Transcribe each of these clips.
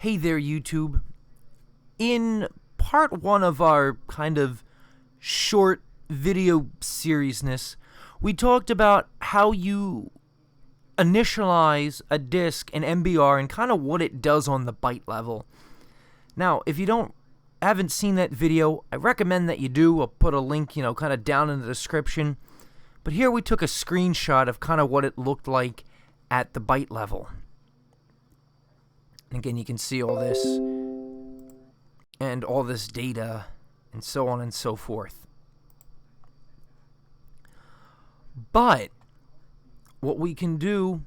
Hey there, YouTube. In part one of our kind of short video seriesness, we talked about how you initialize a disk in MBR and kind of what it does on the byte level. Now, if you haven't seen that video, I recommend that you do. I'll put a link, kind of down in the description. But here we took a screenshot of kind of what it looked like at the byte level. And again, you can see all this and all this data and so on and so forth. But what we can do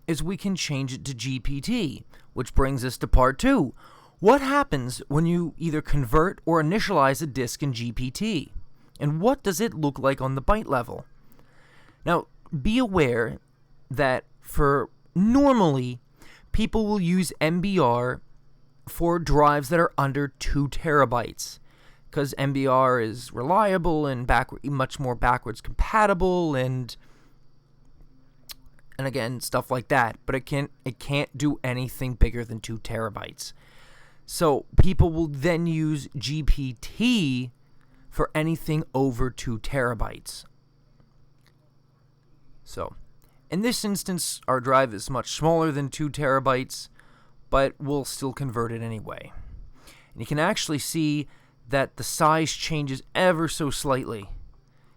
is we can change it to GPT, which brings us to part two. What happens when you either convert or initialize a disk in GPT? And what does it look like on the byte level? Now, be aware that for normally, people will use MBR for drives that are under 2 terabytes because MBR is reliable and much more backwards compatible and again, stuff like that. But it can't do anything bigger than 2 terabytes. So people will then use GPT for anything over 2 terabytes. So in this instance, our drive is much smaller than 2 terabytes, but we'll still convert it anyway. And you can actually see that the size changes ever so slightly.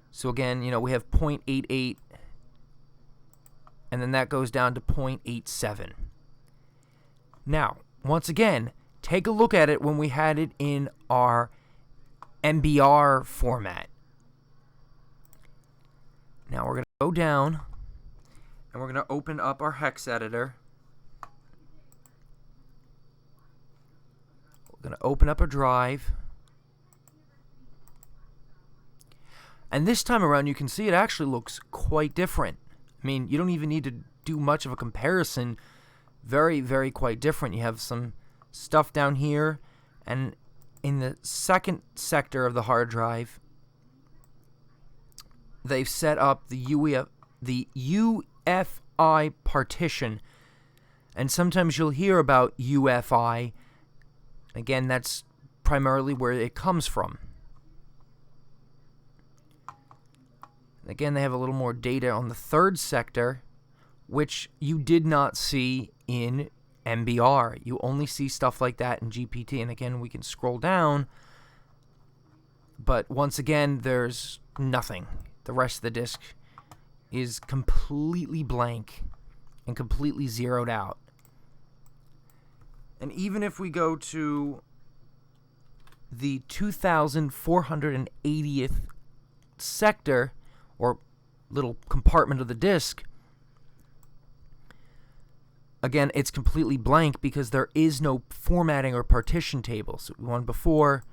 So again, we have 0.88, and then that goes down to 0.87. Now, once again, take a look at it when we had it in our MBR format. Now we're going to go down, and we're going to open up our hex editor. We're going to open up a drive. And this time around, you can see it actually looks quite different. I mean, you don't even need to do much of a comparison. Very, very quite different. You have some stuff down here, and in the second sector of the hard drive, they've set up the UEFI partition, and sometimes you'll hear about UEFI. Again, that's primarily where it comes from. Again, they have a little more data on the third sector, which you did not see in MBR. You only see stuff like that in GPT, and again, we can scroll down, but once again, there's nothing. The rest of the disk is completely blank and completely zeroed out. And even if we go to the 2480th sector, or little compartment of the disk, again, it's completely blank because there is no formatting or partition table. So one before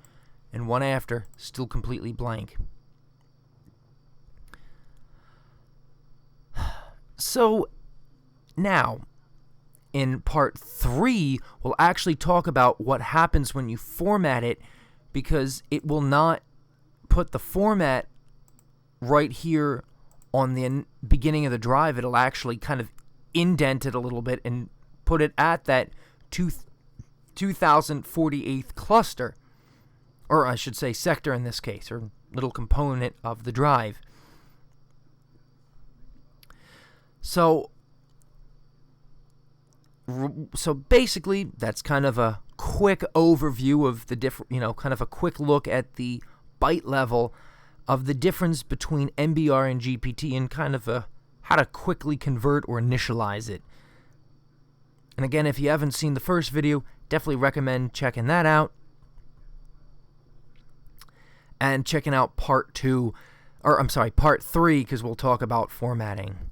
and one after, still completely blank. So now, in part 3, we'll actually talk about what happens when you format it, because it will not put the format right here on the beginning of the drive. It'll actually kind of indent it a little bit and put it at that 2048th cluster, or I should say sector in this case, or little component of the drive. So basically, that's kind of a quick overview of the different, kind of a quick look at the byte level of the difference between MBR and GPT, and kind of how to quickly convert or initialize it. And again, if you haven't seen the first video, definitely recommend checking that out. And checking out part 3, because we'll talk about formatting.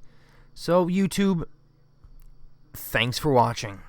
So, YouTube, thanks for watching.